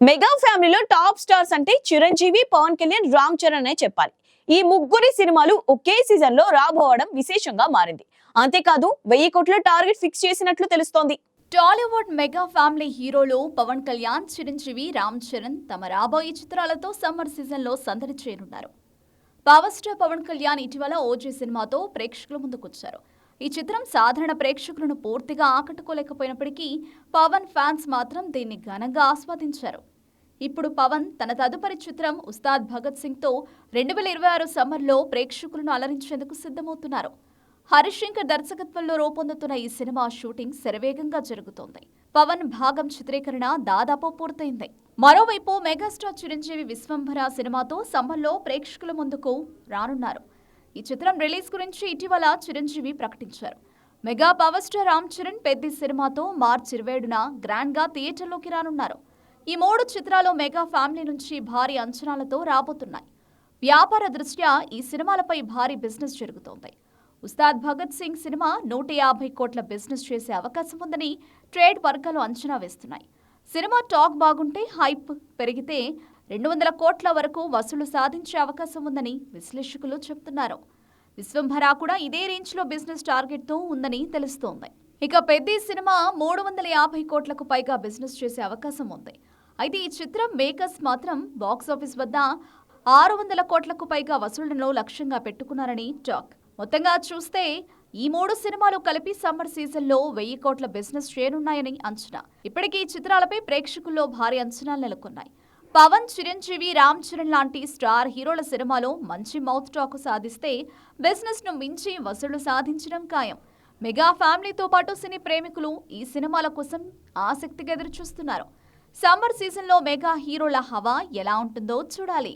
Mega ఫ్యామిలీలో top stars అంటే చిరంజీవి, పవన్ కళ్యాణ్, రామ్ చరణ్ అనే చెప్పాలి. ఈ ముగ్గురి సినిమాలు ఒకే సీజన్ లో రాబోవడం విశేషంగా మారింది. అంతేకాదు 1000 కోట్ల టార్గెట్ ఫిక్స్ చేసినట్లు తెలుస్తోంది. టాలీవుడ్ మెగా ఫ్యామిలీ హీరోలు పవన్ కళ్యాణ్, చిరంజీవి, రామ్ చరణ్ తమ రాబోయే చిత్రాలతో సమ్మర్ సీజన్లో సందడి చేయనున్నారు. పవర్ స్టార్ పవన్ కళ్యాణ్ ఇటీవల ఓజీ సినిమాతో ప్రేక్షకుల ముందుకొచ్చారు. ఈ చిత్రం సాధారణ ప్రేక్షకులను పూర్తిగా ఆకట్టుకోలేకపోయినప్పటికీ పవన్ ఫ్యాన్స్ మాత్రం దీన్ని ఘనంగా ఆస్వాదించారు. ఇప్పుడు పవన్ తన తదుపరి చిత్రం ఉస్తాద్ భగత్ సింగ్తో 2026 సమ్మర్లో ప్రేక్షకులను అలరించేందుకు సిద్ధమవుతున్నారు. హరీష్ శంకర్ దర్శకత్వంలో రూపొందుతున్న ఈ సినిమా షూటింగ్ శరవేగంగా జరుగుతోంది. పవన్ భాగం చిత్రీకరణ దాదాపు పూర్తయింది. మరోవైపు మెగాస్టార్ చిరంజీవి విశ్వంభర సినిమాతో సమ్మర్లో ప్రేక్షకుల ముందుకు రానున్నారు. ఈ చిత్రం రిలీజ్ గురించి ఇటీవల చిరంజీవి ప్రకటించారు. Mega power star Ram Charan Peddi సినిమాతో మార్చి 27న గ్రాండ్ గా థియేటర్లోకి రానున్నారు. ఈ 3 చిత్రాలు మెగా ఫ్యామిలీ నుంచి భారీ అంచనాలతో రాబోతున్నాయి. వ్యాపార దృష్ట్యా ఈ సినిమాలపై భారీ బిజినెస్ జరుగుతోంది. ఉస్తాద్ భగత్ సింగ్ సినిమా 150 కోట్ల బిజినెస్ చేసే అవకాశం ఉందని ట్రేడ్ వర్గాలు అంచనా వేస్తున్నాయి. సినిమా టాక్ బాగుంటే, హైప్ పెరిగితే 200 కోట్ల వరకు వసూలు సాధించే అవకాశం ఉందని విశ్లేషకులు చెబుతున్నారు. విశ్వంభర కూడా ఇదే రేంజ్లో బిజినెస్ టార్గెట్తో ఉందని తెలుస్తోంది. ఇక పెద్ది సినిమా 350 కోట్లకు పైగా బిజినెస్ చేసే అవకాశం ఉంది. అయితే ఈ చిత్రం మేకర్స్ మాత్రం బాక్సాఫీస్ వద్ద 600 కోట్లకు పైగా వసూళ్లను లక్ష్యంగా పెట్టుకున్నారని టాక్. మొత్తంగా చూస్తే ఈ 3 సినిమాలు కలిపి సమ్మర్ సీజన్లో 1000 కోట్ల బిజినెస్ చేయనున్నాయని అంచనా. ఇప్పటికీ ఈ చిత్రాలపై ప్రేక్షకుల్లో భారీ అంచనాలు నెలకొన్నాయి. పవన్, చిరంజీవి, రామ్ చరణ్ లాంటి స్టార్ హీరోల సినిమాలో మంచి మౌత్ టాక్ సాధిస్తే బిజినెస్ ను మించి వసూళ్లు సాధించడం ఖాయం. మెగా ఫ్యామిలీతో పాటు సినీ ప్రేమికులు ఈ సినిమాల కోసం ఆసక్తిగా ఎదురుచూస్తున్నారు. సమ్మర్ సీజన్లో మెగా హీరోల హవా ఎలా ఉంటుందో చూడాలి.